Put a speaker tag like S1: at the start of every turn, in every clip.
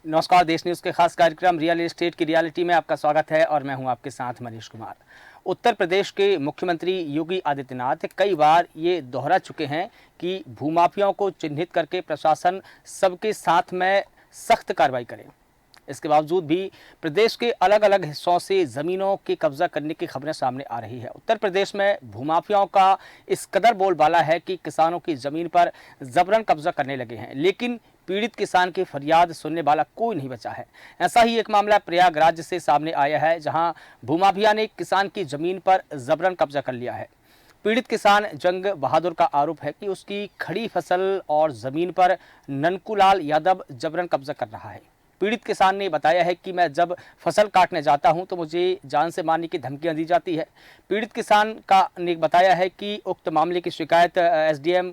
S1: नमस्कार, देश न्यूज़ के खास कार्यक्रम रियल एस्टेट की रियलिटी में आपका स्वागत है और मैं हूं आपके साथ मनीष कुमार। उत्तर प्रदेश के मुख्यमंत्री योगी आदित्यनाथ कई बार ये दोहरा चुके हैं कि भूमाफियाओं को चिन्हित करके प्रशासन सबके साथ में सख्त कार्रवाई करे। इसके बावजूद भी प्रदेश के अलग अलग हिस्सों से ज़मीनों के कब्जा करने की खबरें सामने आ रही है। उत्तर प्रदेश में भूमाफियाओं का इस कदर बोलबाला है कि किसानों की ज़मीन पर जबरन कब्जा करने लगे हैं, लेकिन पीड़ित किसान की फरियाद सुनने वाला कोई नहीं बचा है। ऐसा ही एक मामला प्रयागराज से सामने आया है, जहां भूमाफिया ने किसान की ज़मीन पर जबरन कब्जा कर लिया है। पीड़ित किसान जंग बहादुर का आरोप है कि उसकी खड़ी फसल और ज़मीन पर ननकूलाल यादव जबरन कब्जा कर रहा है। पीड़ित किसान ने बताया है कि मैं जब फसल काटने जाता हूं तो मुझे जान से मारने की धमकियां दी जाती है। पीड़ित किसान ने बताया है कि उक्त मामले की शिकायत एसडीएम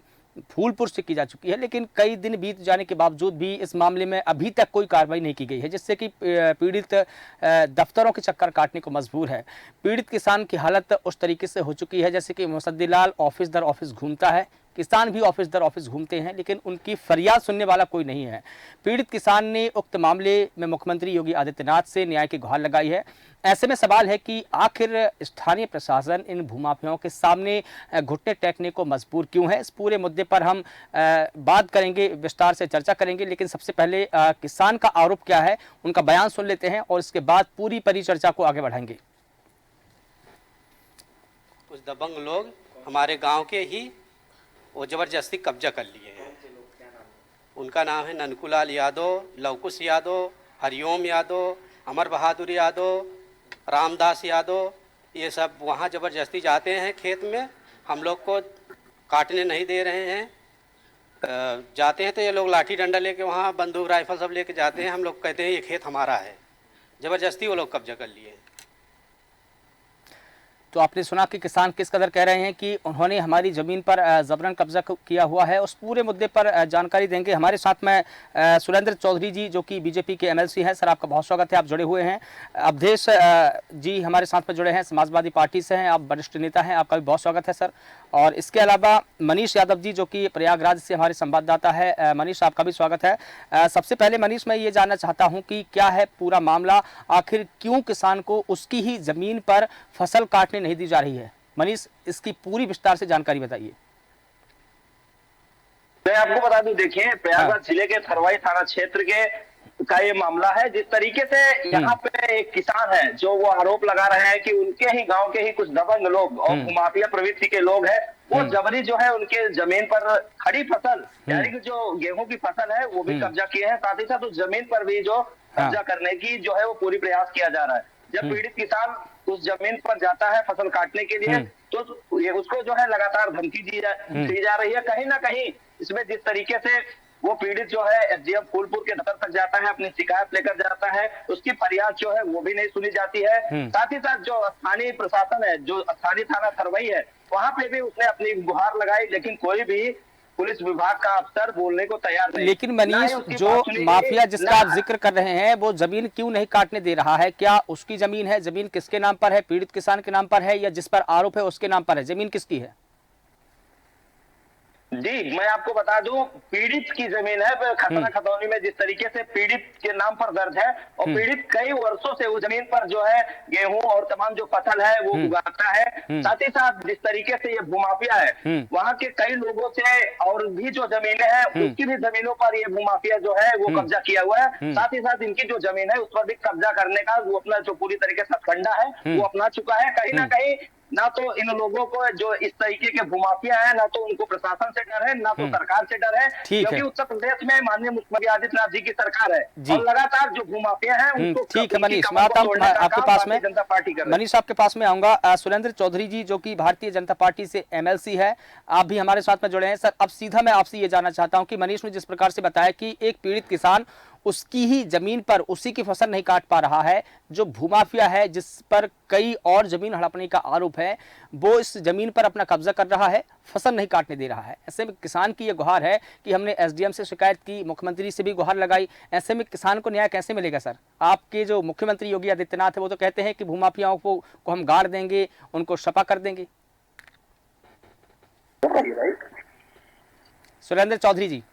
S1: फूलपुर से की जा चुकी है, लेकिन कई दिन बीत जाने के बावजूद भी इस मामले में अभी तक कोई कार्रवाई नहीं की गई है, जिससे कि पीड़ित दफ्तरों के चक्कर काटने को मजबूर है। पीड़ित किसान की हालत उस तरीके से हो चुकी है जैसे कि मुसद्दीलाल ऑफिस दर ऑफिस घूमता है, किसान भी ऑफिस दर ऑफिस घूमते हैं, लेकिन उनकी फरियाद सुनने वाला कोई नहीं है। पीड़ित किसान ने उक्त मामले में मुख्यमंत्री योगी आदित्यनाथ से न्याय की गुहार लगाई है। ऐसे में सवाल है कि आखिर स्थानीय प्रशासन इन भूमाफियाओं के सामने घुटने टेकने को मजबूर क्यों है। इस पूरे मुद्दे पर हम बात करेंगे, विस्तार से चर्चा करेंगे, लेकिन सबसे पहले किसान का आरोप क्या है, उनका बयान सुन लेते हैं और इसके बाद पूरी परिचर्चा को आगे बढ़ाएंगे।
S2: कुछ दबंग लोग हमारे गांव के ही वो जबरदस्ती कब्जा कर लिए हैं। उनका नाम है ननकूलाल यादव, लवकुश यादव, हरिओम यादव, अमर बहादुर यादव, रामदास यादव। ये सब वहाँ ज़बरदस्ती जाते हैं खेत में, हम लोग को काटने नहीं दे रहे हैं। जाते हैं तो ये लोग लाठी डंडा लेके वहाँ बंदूक राइफल सब लेके जाते हैं। हम लोग कहते हैं ये खेत हमारा है, ज़बरदस्ती वो लोग कब्जा कर लिए हैं।
S1: तो आपने सुना कि किसान किस कदर कह रहे हैं कि उन्होंने हमारी ज़मीन पर जबरन कब्जा किया हुआ है। उस पूरे मुद्दे पर जानकारी देंगे। हमारे साथ में सुरेंद्र चौधरी जी, जो कि बीजेपी के एमएलसी हैं। सर, आपका बहुत स्वागत है, आप जुड़े हुए हैं। अवधेश जी हमारे साथ में जुड़े हैं, समाजवादी पार्टी से हैं, आप वरिष्ठ नेता हैं, आपका भी बहुत स्वागत है सर। और इसके अलावा मनीष यादव जी, जो कि प्रयागराज से हमारे संवाददाता है। मनीष, आपका भी स्वागत है। सबसे पहले मनीष, मैं ये जानना चाहता हूँ कि क्या है पूरा मामला, आखिर क्यों किसान को उसकी ही ज़मीन पर फसल काटने नहीं दी जा रही है। मनीष, इसकी पूरी विस्तार से जानकारी बताइए।
S3: मैं आपको बता दूं, देखिए प्रयागराज जिले के थरवाई थाना क्षेत्र के का ये मामला है। जिस तरीके से यहाँ पे एक किसान है जो वो आरोप लगा रहे हैं कि उनके ही गांव के ही कुछ दबंग लोग और माफिया प्रवृत्ति के लोग हैं, वो जबरी जो है उनके जमीन पर खड़ी फसल यानी कि जो गेहूं की फसल है वो भी कब्जा किए हैं। साथ ही साथ उस जमीन पर भी जो कब्जा करने की जो है वो पूरी प्रयास किया जा रहा है। जब पीड़ित किसान उस जमीन पर जाता है फसल काटने के लिए तो ये उसको जो है लगातार धमकी दी जा रही है। कहीं ना कहीं इसमें जिस तरीके से वो पीड़ित जो है एसडीएम फूलपुर के दफ्तर तक जाता है, अपनी शिकायत लेकर जाता है, उसकी फरियाद जो है वो भी नहीं सुनी जाती है। साथ ही साथ जो स्थानीय प्रशासन है, जो स्थानीय थाना थरवई है, वहां पे भी उसने अपनी गुहार लगाई, लेकिन कोई भी पुलिस विभाग का अफसर बोलने को तैयार नहीं।
S1: लेकिन मनीष, जो माफिया जिसका आप जिक्र कर रहे हैं वो जमीन क्यों नहीं काटने दे रहा है? क्या उसकी जमीन है? जमीन किसके नाम पर है? पीड़ित किसान के नाम पर है या जिस पर आरोप है उसके नाम पर है? जमीन किसकी है?
S3: जी, मैं आपको बता दूं, पीड़ित की जमीन है खतना खतौनी में। जिस तरीके से पीड़ित के नाम पर दर्ज है और पीड़ित कई वर्षों से उस जमीन पर जो है गेहूं और तमाम जो फसल है वो उगाता है। साथ ही साथ जिस तरीके से ये भूमाफिया है, वहाँ के कई लोगों से और भी जो जमीनें हैं उसकी भी जमीनों पर ये भूमाफिया जो है वो कब्जा किया हुआ है। साथ ही साथ इनकी जो जमीन है उस पर भी कब्जा करने का वो अपना जो पूरी तरीके से फंडा है वो अपना चुका है। कहीं ना कहीं ना तो इन लोगों को जो इस तरीके के भूमाफिया है, ना तो उनको प्रशासन से डर है, ना तो सरकार से डर है, क्योंकि उत्तर प्रदेश में माननीय मुख्यमंत्री आदित्यनाथ जी की सरकार है और लगातार जो भूमाफिया है उनको
S1: ठीक है मनीष, मैं आता हूं आपके पास में।
S3: जनता पार्टी कर
S1: मनीष, आपके पास में आऊंगा। सुरेंद्र चौधरी जी, जो कि भारतीय जनता पार्टी से एमएलसी है, आप भी हमारे साथ में जुड़े हैं। सर, अब सीधा मैं आपसे ये जानना चाहता हूं कि मनीष ने जिस प्रकार से बताया कि एक पीड़ित किसान उसकी ही जमीन पर उसी की फसल नहीं काट पा रहा है, जो भूमाफिया है जिस पर कई और जमीन हड़पने का आरोप है, वो इस जमीन पर अपना कब्जा कर रहा है, फसल नहीं काटने दे रहा है। ऐसे में किसान की ये गुहार है कि हमने एसडीएम से शिकायत की, मुख्यमंत्री से भी गुहार लगाई। ऐसे में किसान को न्याय कैसे मिलेगा सर? आपके जो मुख्यमंत्री योगी आदित्यनाथ है वो तो कहते हैं कि भूमाफियाओं को हम गाड़ देंगे, उनको सपा कर देंगे। सुरेंद्र चौधरी जी,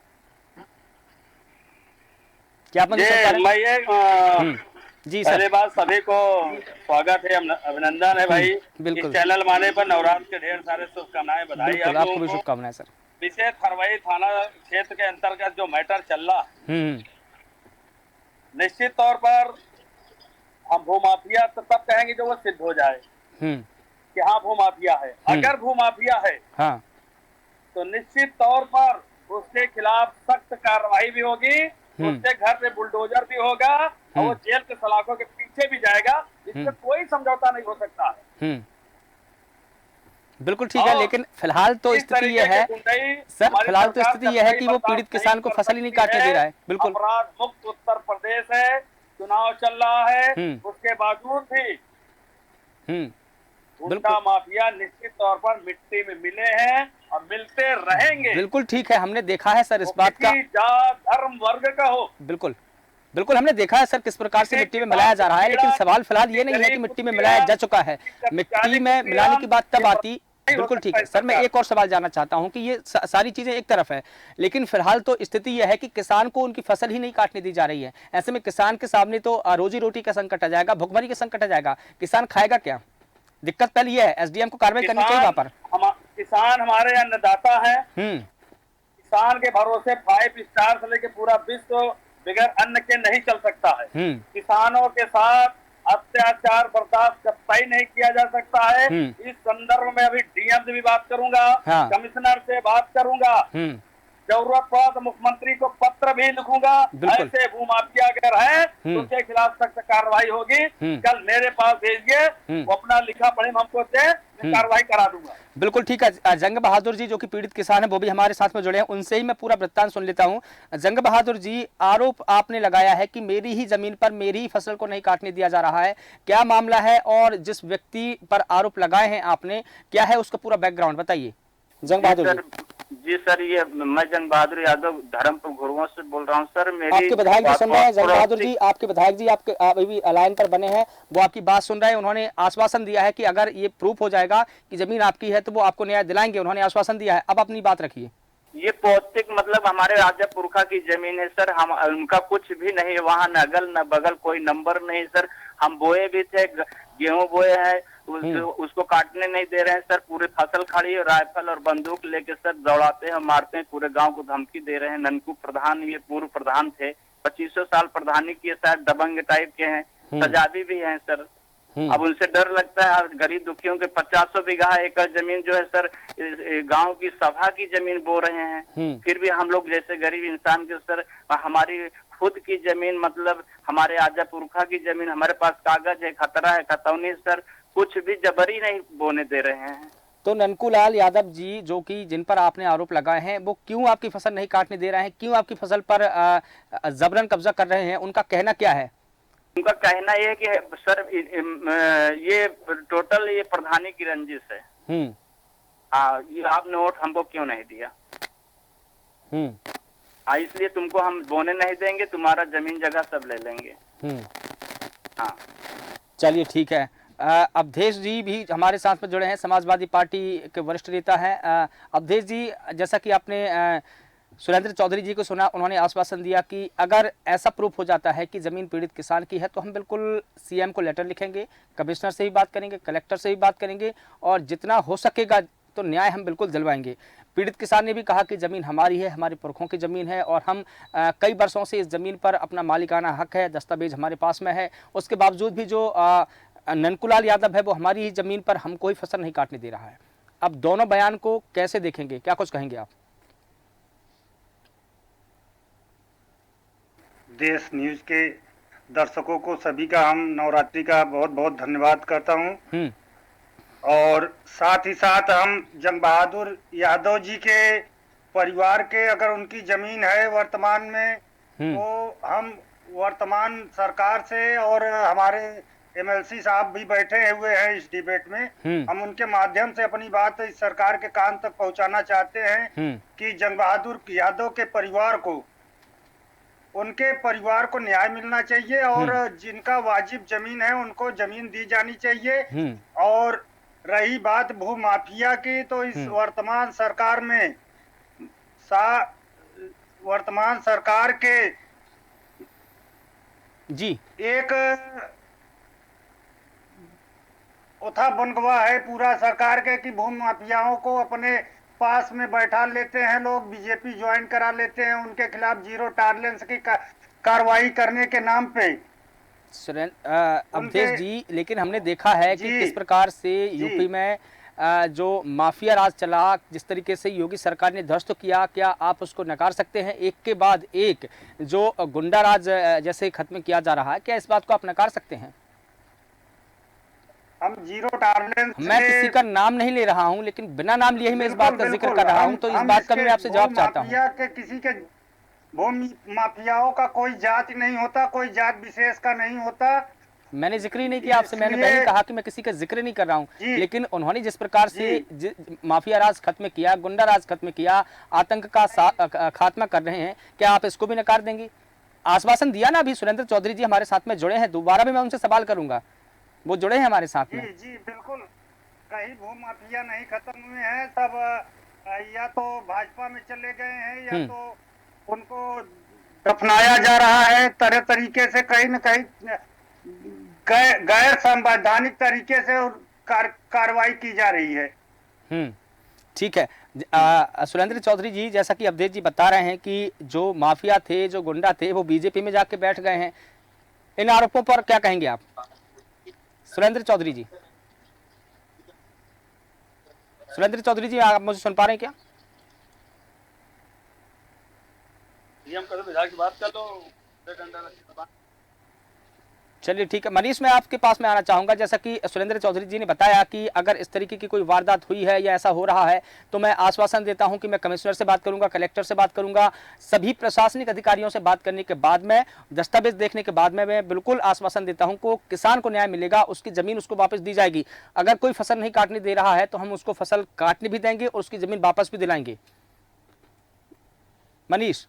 S1: क्या आप मुझे सुन पा रहे हैं?
S4: मैं ये
S1: जी सर।
S4: पहले बात सभी को स्वागत है, अभिनंदन है भाई।
S1: बिल्कुल।
S4: इस चैनल माने पर नवरात्र के ढेर सारे शुभकामनाएं, बधाई
S1: बिल्कुल,
S4: आप
S1: आपको भी
S4: लोगों को।
S1: शुभकामनाएं सर।
S4: विशेष फरवई थाना क्षेत्र के अंतर्गत जो मैटर चल रहा,
S1: हम्म।
S4: निश्चित तौर पर हम भूमाफिया तो तब कहेंगे जब वो सिद्ध हो जाए
S1: हम्म।
S4: कि हाँ भूमाफिया है। अगर भूमाफिया है
S1: हाँ।
S4: तो निश्चित तौर पर उसके खिलाफ सख्त कार्रवाई भी होगी, उसके घर पे बुलडोजर भी होगा और वो जेल के सलाखों के पीछे भी जाएगा। इसमें कोई समझौता नहीं हो सकता है।
S1: बिल्कुल ठीक है, लेकिन फिलहाल तो स्थिति यह है सर, फिलहाल तो स्थिति यह है कि वो पीड़ित किसान को फसल ही नहीं काटने दे रहा है। बिल्कुल,
S4: अपराध मुक्त उत्तर प्रदेश है, चुनाव चल रहा है, उसके बावजूद भी गुंडा माफिया निश्चित तौर पर मिट्टी में मिले हैं और मिलते रहेंगे।
S1: बिल्कुल ठीक है, हमने देखा है सर इस बात का,
S4: जात धर्म वर्ग का हो।
S1: बिल्कुल बिल्कुल हमने देखा है सर किस प्रकार से मिट्टी में मिलाया जा रहा है। लेकिन सवाल फिलहाल ये नहीं है कि मिट्टी में मिलाया जा चुका है, मिट्टी में मिलाने की बात तब आती। बिल्कुल ठीक है सर, मैं एक और सवाल जानना चाहता हूं कि ये सारी चीजें एक तरफ है, लेकिन फिलहाल तो स्थिति यह है कि किसान को उनकी फसल ही नहीं काटने दी जा रही है। ऐसे में किसान के सामने तो रोजी रोटी का संकट आ जाएगा, भुखमरी का संकट आ जाएगा। किसान खाएगा क्या? दिक्कत पहले ये है, एसडीएम को कार्रवाई करनी चाहिए वहां पर।
S4: किसान हमारे अन्नदाता है, किसान के भरोसे 5 स्टार से लेके पूरा विश्व बगैर अन्न के नहीं चल सकता है। किसानों के साथ अत्याचार बर्दाश्त कतई नहीं किया जा सकता है। इस संदर्भ में अभी डीएम से भी बात करूंगा, कमिश्नर से बात करूंगा, जरूरत पड़ा तो मुख्यमंत्री को पत्र भी लिखूंगा। ऐसे भूमाफिया अगर है तो उनके खिलाफ सख्त कार्रवाई होगी। कल मेरे पास भेजिए, वो अपना लिखा पढ़े हमको दे, कार्रवाई करा दूंगा।
S1: बिल्कुल ठीक है। जंग बहादुर जी जो कि पीड़ित किसान है वो भी हमारे साथ में जुड़े हैं, उनसे ही मैं पूरा वृत्तांत सुन लेता हूं। जंग बहादुर जी, आरोप आपने लगाया है कि मेरी ही जमीन पर मेरी ही फसल को नहीं काटने दिया जा रहा है, क्या मामला है? और जिस व्यक्ति पर आरोप लगाए हैं आपने, क्या है उसका पूरा बैकग्राउंड बताइए। जंग बहादुर
S5: जी सर, ये मैं जंग बहादुर यादव धर्मपुर घुरुआ से बोल रहा हूँ सर। मेरी
S1: आपके विधायक जी सुन रहे हैं, जंग बहादुर जी आपके विधायक जी आपके अभी लाइन पर बने हैं, वो आपकी बात सुन रहे हैं। उन्होंने आश्वासन दिया है कि अगर ये प्रूफ हो जाएगा कि जमीन आपकी है तो वो आपको न्याय दिलाएंगे, उन्होंने आश्वासन दिया है। अब अपनी बात रखिए।
S5: ये पौतिक मतलब हमारे राजा पुरखा की जमीन है सर, हम उनका कुछ भी नहीं है वहाँ, न अगल न बगल कोई नंबर नहीं सर। हम बोए भी थे, गेहूं बोए हैं, उसको काटने नहीं दे रहे हैं सर। पूरे फसल खड़ी है, राइफल और बंदूक लेके सर दौड़ाते हैं, मारते हैं, पूरे गांव को धमकी दे रहे हैं। ननकू प्रधान, ये पूर्व प्रधान थे, 2500 साल प्रधानी किए, शायद दबंग टाइप के हैं, सजावी भी हैं सर। अब उनसे डर लगता है। गरीब दुखियों के 50 बीघा एकड़ जमीन जो है सर, गांव की सभा की जमीन बो रहे हैं। फिर भी हम लोग जैसे गरीब इंसान के सर, हमारी खुद की जमीन मतलब हमारे आजा पुरखा की जमीन, हमारे पास कागज है, खतरा है, खतौनी सर, कुछ भी जबरी नहीं बोने दे रहे हैं।
S1: तो ननकूलाल यादव जी जो कि जिन पर आपने आरोप लगाए हैं, वो क्यों आपकी फसल नहीं काटने दे रहे हैं, क्यों आपकी फसल पर जबरन कब्जा कर रहे हैं, उनका कहना क्या है?
S5: उनका कहना ये है कि सर ये टोटल ये प्रधानी की रंजिश है। हाँ, ये आपने वोट हमको क्यों नहीं दिया, हाँ इसलिए तुमको हम बोने नहीं देंगे, तुम्हारा जमीन जगह सब ले लेंगे। हाँ
S1: चलिए ठीक है। अवधेश जी भी हमारे साथ में जुड़े हैं, समाजवादी पार्टी के वरिष्ठ नेता हैं। अवधेश जी, जैसा कि आपने सुरेंद्र चौधरी जी को सुना, उन्होंने आश्वासन दिया कि अगर ऐसा प्रूफ हो जाता है कि ज़मीन पीड़ित किसान की है तो हम बिल्कुल सीएम को लेटर लिखेंगे, कमिश्नर से भी बात करेंगे, कलेक्टर से भी बात करेंगे और जितना हो सकेगा तो न्याय हम बिल्कुल दिलवाएंगे। पीड़ित किसान ने भी कहा कि ज़मीन हमारी है, हमारे पुरखों की ज़मीन है और हम कई वर्षों से इस ज़मीन पर अपना मालिकाना हक है, दस्तावेज हमारे पास में है। उसके बावजूद भी जो ननकूलाल यादव है वो हमारी ही ज़मीन पर हमको ही फसल नहीं काटने दे रहा है। अब दोनों बयान को कैसे देखेंगे, क्या कुछ कहेंगे आप?
S6: देश न्यूज के दर्शकों को सभी का हम नवरात्रि का बहुत बहुत धन्यवाद करता हूं। और साथ ही साथ हम जंग बहादुर यादव जी के परिवार के, अगर उनकी जमीन है वर्तमान में, तो हम वर्तमान सरकार से, और हमारे एमएलसी साहब भी बैठे हुए हैं इस डिबेट में, हम उनके माध्यम से अपनी बात इस सरकार के कान तक पहुंचाना चाहते हैं कि जंग बहादुर यादव के परिवार को, उनके परिवार को न्याय मिलना चाहिए और जिनका वाजिब जमीन है उनको जमीन दी जानी चाहिए। और रही बात भू माफिया की, तो इस वर्तमान सरकार में वर्तमान सरकार के
S1: जी
S6: एक उथा बनगवा है पूरा सरकार के कि भूमि माफियाओं को अपने पास में बैठा लेते हैं लोग, बीजेपी ज्वाइन करा लेते हैं, उनके खिलाफ जीरो टॉलरेंस की कार्रवाई करने के नाम पे।
S1: अवधेश जी, लेकिन हमने देखा है कि किस प्रकार से यूपी में जो माफिया राज चला, जिस तरीके से योगी सरकार ने ध्वस्त किया, क्या आप उसको नकार सकते हैं? एक के बाद एक जो गुंडा राज जैसे खत्म किया जा रहा है, क्या इस बात को आप नकार सकते हैं?
S6: हम जीरो टॉलरेंस,
S1: मैं किसी का नाम नहीं ले रहा हूं, लेकिन बिना नाम लिए ही मैं इस बात का जिक्र कर रहा हूं, तो इस बात का मैं आपसे जवाब चाहता हूं।
S6: किसी के भूमि माफियाओं का कोई जात नहीं होता, कोई जात विशेष का नहीं होता।
S1: मैंने जिक्र ही नहीं किया आपसे, मैंने पहले कहा कि मैं किसी का जिक्र नहीं कर रहा हूं, लेकिन उन्होंने जिस प्रकार से माफिया राज खत्म किया, गुंडा राज खत्म किया, आतंक का खात्मा कर रहे हैं, क्या आप इसको भी नकार देंगे? आश्वासन दिया ना अभी सुरेंद्र चौधरी जी हमारे साथ में जुड़े हैं, दोबारा भी मैं उनसे सवाल करूंगा, वो जुड़े हैं हमारे साथ में।
S6: जी बिल्कुल, कहीं भूमि माफिया नहीं खत्म हुए हैं, सब या तो भाजपा में चले गए हैं या तो उनको दफनाया जा रहा है तरह तरीके से, कहीं न कहीं गैर संवैधानिक तरीके से कार्रवाई की जा रही है।
S1: ठीक है। सुरेंद्र चौधरी जी, जैसा कि अवधेश जी बता रहे हैं कि जो माफिया थे, जो गुंडा थे, वो बीजेपी में जाके बैठ गए हैं, इन आरोपों पर क्या कहेंगे आप सुरेंद्र चौधरी जी? सुरेंद्र चौधरी जी, आप मुझे सुन पा रहे हैं क्या?
S4: हम कल विधायक से बात कर लो।
S1: चलिए ठीक है मनीष, मैं आपके पास में आना चाहूंगा। जैसा कि सुरेंद्र चौधरी जी ने बताया कि अगर इस तरीके की कोई वारदात हुई है या ऐसा हो रहा है, तो मैं आश्वासन देता हूं कि मैं कमिश्नर से बात करूंगा, कलेक्टर से बात करूंगा, सभी प्रशासनिक अधिकारियों से बात करने के बाद में, दस्तावेज देखने के बाद में मैं बिल्कुल आश्वासन देता हूं को किसान को न्याय मिलेगा, उसकी जमीन उसको वापस दी जाएगी। अगर कोई फसल नहीं काटने दे रहा है तो हम उसको फसल काटने भी देंगे और उसकी जमीन वापस भी दिलाएंगे। मनीष,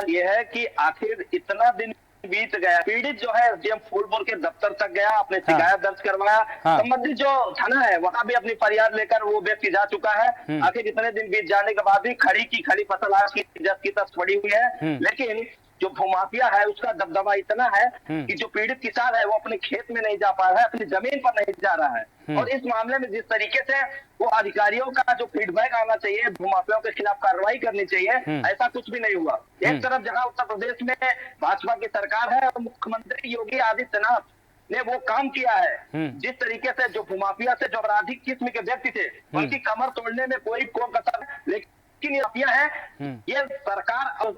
S3: ये है कि आखिर इतना दिन बीत गया, पीड़ित जो है एसडीएम फूलपुर के दफ्तर तक गया, अपने शिकायत दर्ज करवाया, संबंधित जो थाना है वहां भी अपनी फरियाद लेकर वो व्यक्ति जा चुका है। आखिर इतने दिन बीत जाने के बाद भी खड़ी फसल आज की तस पड़ी हुई है, लेकिन जो भूमाफिया है उसका दबदबा इतना है कि जो पीड़ित किसान है वो अपने खेत में नहीं जा पा रहा है, अपनी जमीन पर नहीं जा रहा है। और इस मामले में जिस तरीके से वो अधिकारियों का जो फीडबैक आना चाहिए, भूमाफियाओं के खिलाफ कार्रवाई करनी चाहिए, ऐसा कुछ भी नहीं हुआ। एक तरफ जहां उत्तर प्रदेश में भाजपा की सरकार है और मुख्यमंत्री योगी आदित्यनाथ ने वो काम किया है, जिस तरीके से जो भूमाफिया से जो आपराधिक किस्म के व्यक्ति थे उनकी कमर तोड़ने में कोई कसर, लेकिन ये माफिया है, ये सरकार और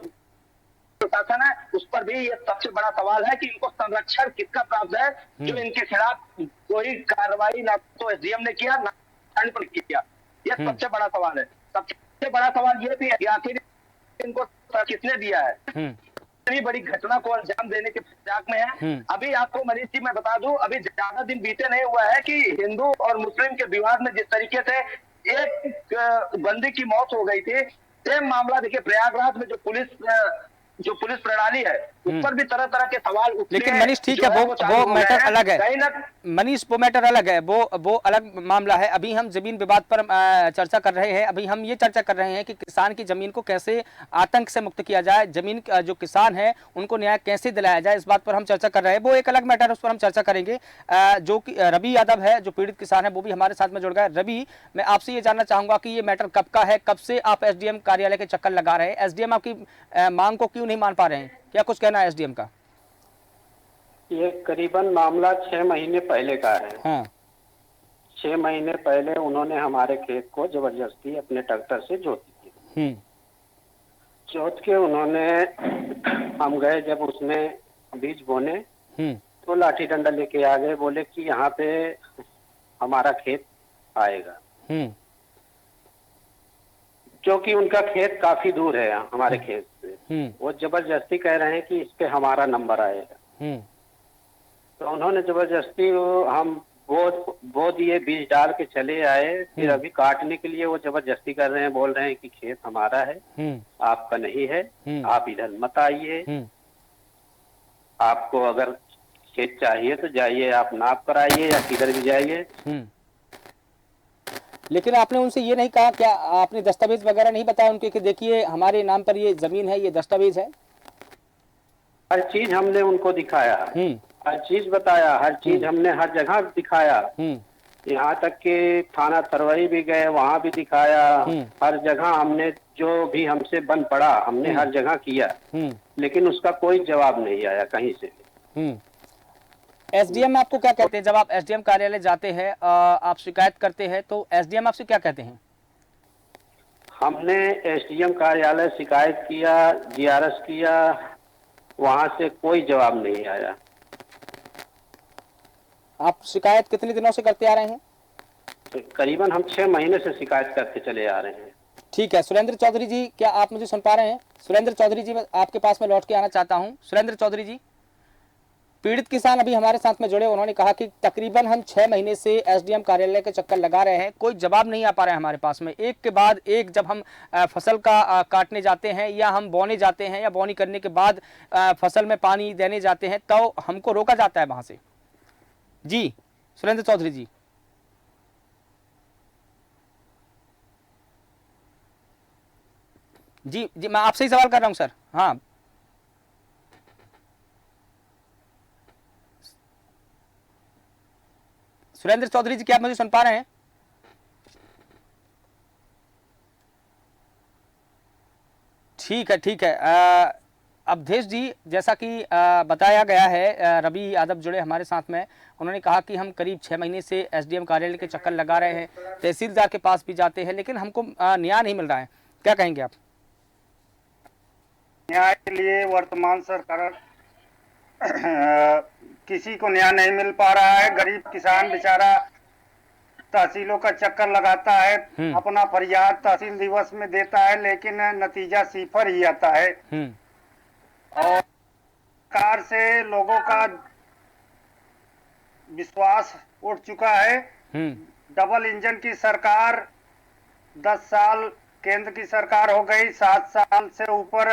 S3: प्रशासन है, उस पर भी ये सबसे बड़ा सवाल है कि इनको संरक्षण किसका प्राप्त है, जो इनके खिलाफ कोई कार्रवाई ना तो एसडीएम ने किया ना पर किया। ये सबसे बड़ा सवाल है। सबसे बड़ा सवाल ये भी है कि आखिर इनको किसने दिया है, इतनी बड़ी घटना को अंजाम देने के फिराक में है। अभी आपको मनीष जी मैं बता दूं, अभी ज्यादा दिन बीते नहीं हुआ है कि हिंदू और मुस्लिम के विवाद में जिस तरीके से एक बंदी की मौत हो गई थी, सेम मामला देखिए प्रयागराज में जो पुलिस प्रणाली है उस पर भी तरह तरह के सवाल उठते हैं।
S1: लेकिन मनीष ठीक है, वो मैटर अलग है मनीष, वो मैटर अलग है, वो अलग मामला है। अभी हम जमीन विवाद पर चर्चा कर रहे हैं। अभी हम ये चर्चा कर रहे हैं कि किसान की जमीन को कैसे आतंक से मुक्त किया जाए, जमीन जो किसान है उनको न्याय कैसे दिलाया जाए, इस बात पर हम चर्चा कर रहे हैं। वो एक अलग मैटर है, उस पर हम चर्चा करेंगे। जो कि रवि यादव है जो पीड़ित किसान है वो भी हमारे साथ में जुड़ गया। रवि, मैं आपसे ये जानना चाहूंगा कि ये मैटर कब का है, कब से आप एसडीएम कार्यालय के चक्कर लगा रहे हैं, एसडीएम आपकी मांग को क्यों नहीं मान पा रहे हैं, क्या कुछ कहना है एसडीएम का?
S7: ये करीबन मामला 6 महीने पहले का है।
S1: हाँ।
S7: 6 महीने पहले उन्होंने हमारे खेत को जबरदस्ती अपने ट्रैक्टर से जोती थी। जोत के उन्होंने, हम गए जब उसमें बीज बोने, तो लाठी डंडा लेके आ गए, बोले कि यहाँ पे हमारा खेत आएगा, क्योंकि उनका खेत काफी दूर है हमारे खेत से। वो जबरदस्ती कह रहे हैं कि इस पे हमारा नंबर आएगा। तो उन्होंने जबरदस्ती, हम बो दिए, बीज डाल के चले आए, फिर अभी काटने के लिए वो जबरदस्ती कर रहे हैं, बोल रहे हैं कि खेत हमारा है, आपका नहीं है, आप इधर मत आइए, आपको अगर खेत चाहिए तो जाइए, आप नाप कराइए या किधर भी जाइए।
S1: लेकिन आपने उनसे ये नहीं कहा, क्या आपने दस्तावेज वगैरह नहीं बताया उनके कि देखिए हमारे नाम पर ये जमीन है, ये दस्तावेज है?
S7: हर चीज हमने उनको दिखाया, हर चीज बताया, हर चीज हमने हर जगह दिखाया। यहाँ तक कि थाना थरवई भी गए, वहाँ भी दिखाया। हर जगह हमने जो भी हमसे बन पड़ा हमने हर जगह किया, लेकिन उसका कोई जवाब नहीं आया कहीं से।
S1: एसडीएम आपको क्या कहते हैं जब आप एसडीएम कार्यालय जाते हैं, आप शिकायत करते हैं तो एसडीएम आपसे क्या कहते हैं?
S7: हमने एसडीएम कार्यालय शिकायत किया, जीआरएस किया, वहां से कोई जवाब नहीं आया।
S1: आप शिकायत कितने दिनों से करते आ रहे हैं?
S7: करीबन हम 6 महीने से शिकायत करते चले आ रहे हैं।
S1: ठीक है, सुरेंद्र चौधरी जी, क्या आप मुझे सुन पा रहे हैं? सुरेंद्र चौधरी जी, मैं आपके पास में लौट के आना चाहता हूं। सुरेंद्र चौधरी जी, पीड़ित किसान अभी हमारे साथ में जुड़े, उन्होंने कहा कि तकरीबन हम 6 महीने से एसडीएम कार्यालय के चक्कर लगा रहे हैं, कोई जवाब नहीं आ पा रहा है हमारे पास में। एक के बाद एक जब हम फसल का काटने जाते हैं या हम बोने जाते हैं या बोनी करने के बाद फसल में पानी देने जाते हैं तो हमको रोका जाता है वहां से। जी सुरेंद्र चौधरी जी। जी जी, मैं आपसे ही सवाल कर रहा हूं सर। हाँ, सुरेंद्र चौधरी जी, क्या आप मुझे सुन पा रहे हैं? ठीक है, ठीक है। अवधेश जी, जैसा कि बताया गया है, रवि यादव जुड़े हमारे साथ में, उन्होंने कहा कि हम करीब 6 महीने से एसडीएम कार्यालय के चक्कर लगा रहे हैं, तहसीलदार के पास भी जाते हैं, लेकिन हमको न्याय नहीं मिल रहा है। क्या कहेंगे आप?
S6: न्याय के लिए वर्तमान सरकार किसी को न्याय नहीं मिल पा रहा है। गरीब किसान बेचारा तहसीलों का चक्कर लगाता है, अपना फरियाद तहसील दिवस में देता है, लेकिन नतीजा सिफर ही आता है। और सरकार से लोगों का विश्वास उठ चुका है। डबल इंजन की सरकार 10 साल केंद्र की सरकार हो गई, 7 साल से ऊपर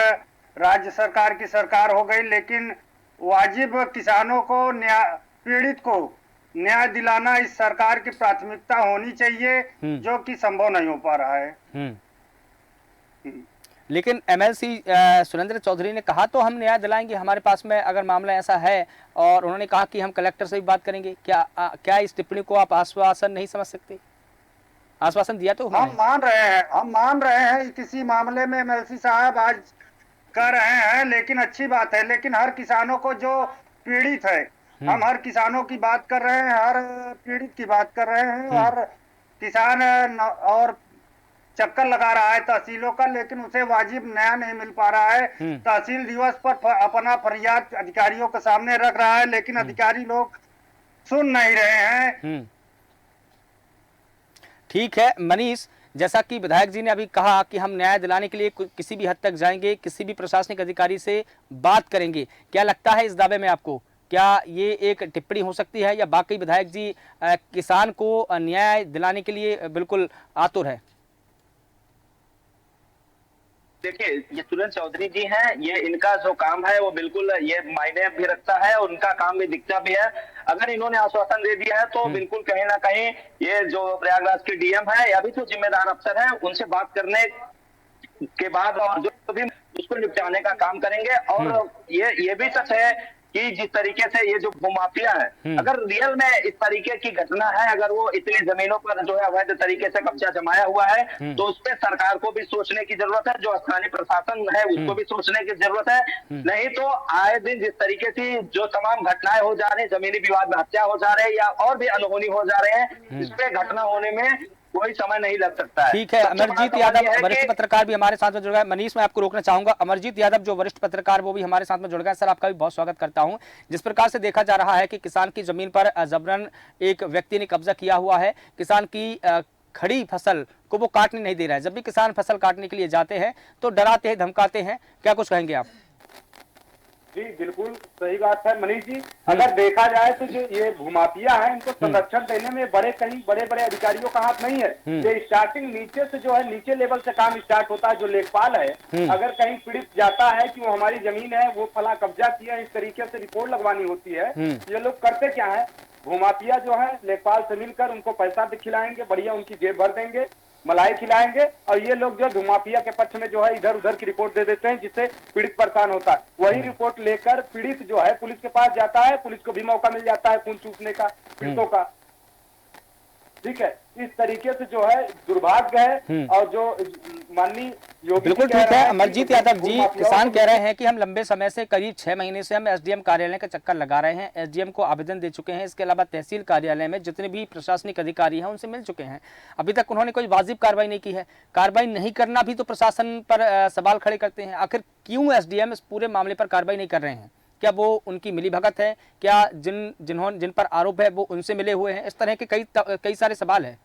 S6: राज्य सरकार की सरकार हो गई, लेकिन वाजिब किसानों को पीड़ित को न्याय दिलाना इस सरकार की प्राथमिकता होनी चाहिए, जो कि संभव नहीं हो पा रहा है।
S1: लेकिन एमएलसी सुरेंद्र चौधरी ने कहा तो हम न्याय दिलाएंगे हमारे पास में अगर मामला ऐसा है, और उन्होंने कहा कि हम कलेक्टर से भी बात करेंगे। क्या इस टिप्पणी को आप आश्वासन नहीं समझ सकते? आश्वासन दिया तो
S6: हम मान रहे हैं किसी मामले में एमएलसी साहब आज कर रहे हैं, लेकिन अच्छी बात है। लेकिन हर किसानों को जो पीड़ित है, हम हर किसानों की बात कर रहे हैं, हर पीड़ित की बात कर रहे हैं। हर किसान और चक्कर लगा रहा है तहसीलों का, लेकिन उसे वाजिब न्याय नहीं मिल पा रहा है। तहसील दिवस पर अपना फरियाद अधिकारियों के सामने रख रहा है, लेकिन अधिकारी लोग सुन नहीं रहे हैं।
S1: ठीक है मनीष, जैसा कि विधायक जी ने अभी कहा कि हम न्याय दिलाने के लिए किसी भी हद तक जाएंगे, किसी भी प्रशासनिक अधिकारी से बात करेंगे। क्या लगता है इस दावे में आपको? क्या ये एक टिप्पणी हो सकती है या बाकी विधायक जी किसान को न्याय दिलाने के लिए बिल्कुल आतुर है?
S3: देखिए, ये सुरेंद्र चौधरी जी हैं, ये इनका जो काम है वो बिल्कुल ये मायने भी रखता है और उनका काम भी दिखता भी है। अगर इन्होंने आश्वासन दे दिया है तो बिल्कुल कहीं ना कहीं ये जो प्रयागराज के डीएम है या भी जो जिम्मेदार अफसर है उनसे बात करने के बाद और जो भी उसको निपटाने का काम करेंगे। और ये भी सच है कि जिस तरीके से ये जो भूमाफिया है, अगर रियल में इस तरीके की घटना है, अगर वो इतनी जमीनों पर जो है अवैध तरीके से कब्जा जमाया हुआ है, तो उस पर सरकार को भी सोचने की जरूरत है, जो स्थानीय प्रशासन है उसको भी सोचने की जरूरत है। नहीं तो आए दिन जिस तरीके की जो तमाम घटनाएं हो जा रही है, जमीनी विवाद में हत्या हो जा रहे हैं या और भी अनहोनी हो जा रहे हैं, इस पे घटना होने में कोई समय नहीं लग सकता है।
S1: ठीक है, अमरजीत यादव वरिष्ठ पत्रकार भी हमारे साथ में जुड़ गए। मनीष, मैं आपको रोकना चाहूंगा। अमरजीत यादव जो वरिष्ठ पत्रकार वो भी हमारे साथ में जुड़ गए। सर, आपका भी बहुत स्वागत करता हूं। जिस प्रकार से देखा जा रहा है कि किसान की जमीन पर जबरन एक व्यक्ति ने कब्जा किया हुआ है, किसान की खड़ी फसल को वो काटने नहीं दे रहा है। जब भी किसान फसल काटने के लिए जाते हैं तो डराते हैं, धमकाते हैं। क्या कुछ कहेंगे आप?
S4: जी बिल्कुल सही बात है मनीष जी। अगर देखा जाए तो जो ये भूमाफिया है इनको संरक्षण देने में कहीं बड़े बड़े अधिकारियों का हाथ नहीं है। ये स्टार्टिंग नीचे से जो है, नीचे लेवल से काम स्टार्ट होता है। जो लेखपाल है, अगर कहीं पीड़ित जाता है कि वो हमारी जमीन है, वो फला कब्जा किया, इस तरीके से रिपोर्ट लगवानी होती है। ये लोग करते क्या है, भूमाफिया जो है लेखपाल से मिलकर उनको पैसा भी खिलाएंगे, बढ़िया उनकी जेब भर देंगे,
S8: मलाई खिलाएंगे, और ये लोग जो भूमाफिया के पक्ष में जो है इधर उधर की रिपोर्ट दे देते हैं, जिससे पीड़ित परेशान होता है। वही रिपोर्ट लेकर पीड़ित जो है पुलिस के पास जाता है, पुलिस को भी मौका मिल जाता है खून चूसने का पीड़ितों का। ठीक है, इस तरीके से जो है दुर्भाग्य है। और जो माननीय योगी
S1: बिल्कुल ठीक है अमरजीत यादव जी, किसान कह रहे हैं कि हम लंबे समय से करीब 6 महीने से हम एसडीएम कार्यालय का चक्कर लगा रहे हैं, एसडीएम को आवेदन दे चुके हैं, इसके अलावा तहसील कार्यालय में जितने भी प्रशासनिक अधिकारी हैं उनसे मिल चुके हैं, अभी तक उन्होंने कोई वाजिब कार्रवाई नहीं की है। कार्रवाई नहीं करना भी तो प्रशासन पर सवाल खड़े करते हैं, आखिर क्यों एसडीएम इस पूरे मामले पर कार्रवाई नहीं कर रहे हैं? क्या वो उनकी मिलीभगत है? क्या जिन पर आरोप है वो उनसे मिले हुए हैं? इस तरह के कई सारे सवाल है।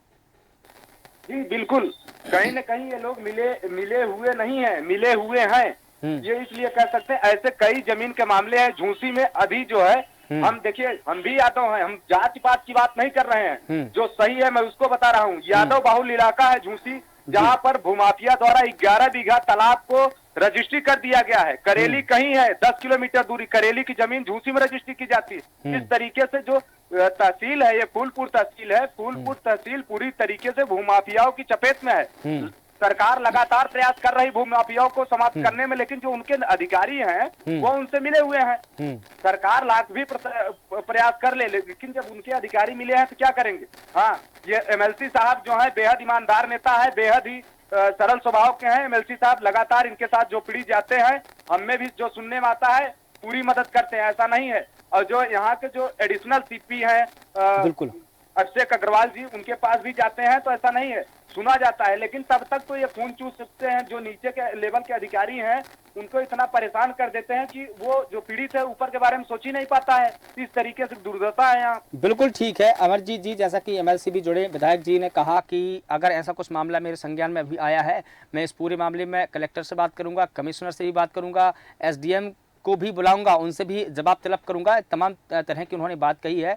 S8: जी बिल्कुल, कहीं न कहीं ये लोग मिले हुए नहीं हैं, मिले हुए हैं। ये इसलिए कह सकते हैं, ऐसे कई जमीन के मामले हैं झूसी में अभी जो है। हम देखिए, हम भी यादव हैं, हम जाति पात की बात नहीं कर रहे हैं, जो सही है मैं उसको बता रहा हूँ। यादव बाहुल इलाका है झूसी, जहाँ पर भूमाफिया द्वारा 11 बीघा तालाब को रजिस्ट्री कर दिया गया है। करेली कहीं है 10 किलोमीटर दूरी, करेली की जमीन झूसी में रजिस्ट्री की जाती है। इस तरीके से जो तहसील है, ये फूलपुर तहसील है, फूलपुर तहसील पूरी तरीके से भूमाफियाओं की चपेट में है। सरकार लगातार प्रयास कर रही भूमाफियाओं को समाप्त करने में, लेकिन जो उनके अधिकारी हैं वो उनसे मिले हुए हैं। सरकार लाख भी प्रयास कर ले, लेकिन जब उनके अधिकारी मिले हैं तो क्या करेंगे। हाँ, ये एमएलसी साहब जो है बेहद ईमानदार नेता है, बेहद ही सरल स्वभाव के हैं। एमएलसी साहब लगातार इनके साथ जो पीड़ित जाते हैं, हमें भी जो सुनने में आता है पूरी मदद करते हैं, ऐसा नहीं है। और जो यहाँ के जो एडिशनल सीपी हैं
S1: बिल्कुल
S8: अभिषेक अग्रवाल जी, उनके पास भी जाते हैं तो ऐसा नहीं है, सुना जाता है। लेकिन तब तक तो ये खून चूस सकते हैं, जो नीचे के लेवल के अधिकारी हैं उनको इतना परेशान कर देते हैं कि वो जो पीड़ित है ऊपर के बारे में सोच ही नहीं पाता है। इस तरीके से दुर्दशा है यहाँ।
S1: बिल्कुल ठीक है अमरजीत जी, जैसा कि एमएलसी भी जुड़े विधायक जी ने कहा कि अगर ऐसा कुछ मामला मेरे संज्ञान में अभी आया है, मैं इस पूरे मामले में कलेक्टर से बात करूंगा, कमिश्नर से भी बात करूंगा, एसडीएम को भी बुलाऊंगा, उनसे भी जवाब तलब करूंगा। तमाम तरह की उन्होंने बात कही है।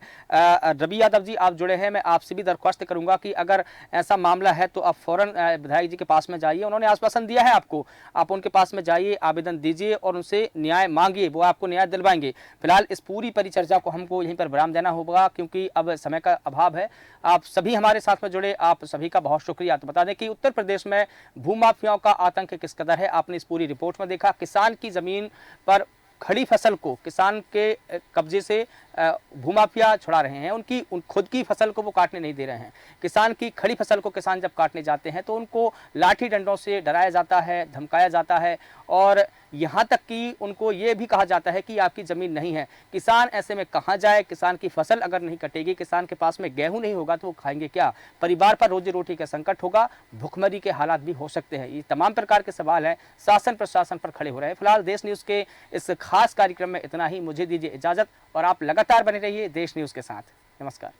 S1: रवि यादव जी आप जुड़े हैं, मैं आपसे भी दरख्वास्त करूंगा कि अगर ऐसा मामला है तो आप फौरन विधायक जी के पास में जाइए। उन्होंने आश्वासन दिया है आपको, आप उनके पास में जाइए, आवेदन दीजिए और उनसे न्याय मांगिए, वो आपको न्याय दिलवाएंगे। फिलहाल इस पूरी परिचर्चा को हमको यहीं पर विराम देना होगा क्योंकि अब समय का अभाव है। आप सभी हमारे साथ में जुड़े, आप सभी का बहुत शुक्रिया। तो बता दें कि उत्तर प्रदेश में भूमाफियाओं का आतंक किस कदर है, आपने इस पूरी रिपोर्ट में देखा। किसान की जमीन पर खड़ी फसल को किसान के कब्जे से भूमाफिया छुड़ा रहे हैं, उनकी खुद की फसल को वो काटने नहीं दे रहे हैं। किसान की खड़ी फसल को किसान जब काटने जाते हैं तो उनको लाठी डंडों से डराया जाता है, धमकाया जाता है और यहाँ तक कि उनको ये भी कहा जाता है कि आपकी ज़मीन नहीं है। किसान ऐसे में कहाँ जाए? किसान की फसल अगर नहीं कटेगी, किसान के पास में गेहूं नहीं होगा तो वो खाएंगे क्या? परिवार पर रोजी रोटी का संकट होगा, भुखमरी के हालात भी हो सकते हैं। ये तमाम प्रकार के सवाल हैं, शासन प्रशासन पर खड़े हो रहे हैं। फिलहाल देश न्यूज़ के इस खास कार्यक्रम में इतना ही। मुझे दीजिए इजाज़त और आप लगातार बने रहिए देश न्यूज़ के साथ। नमस्कार।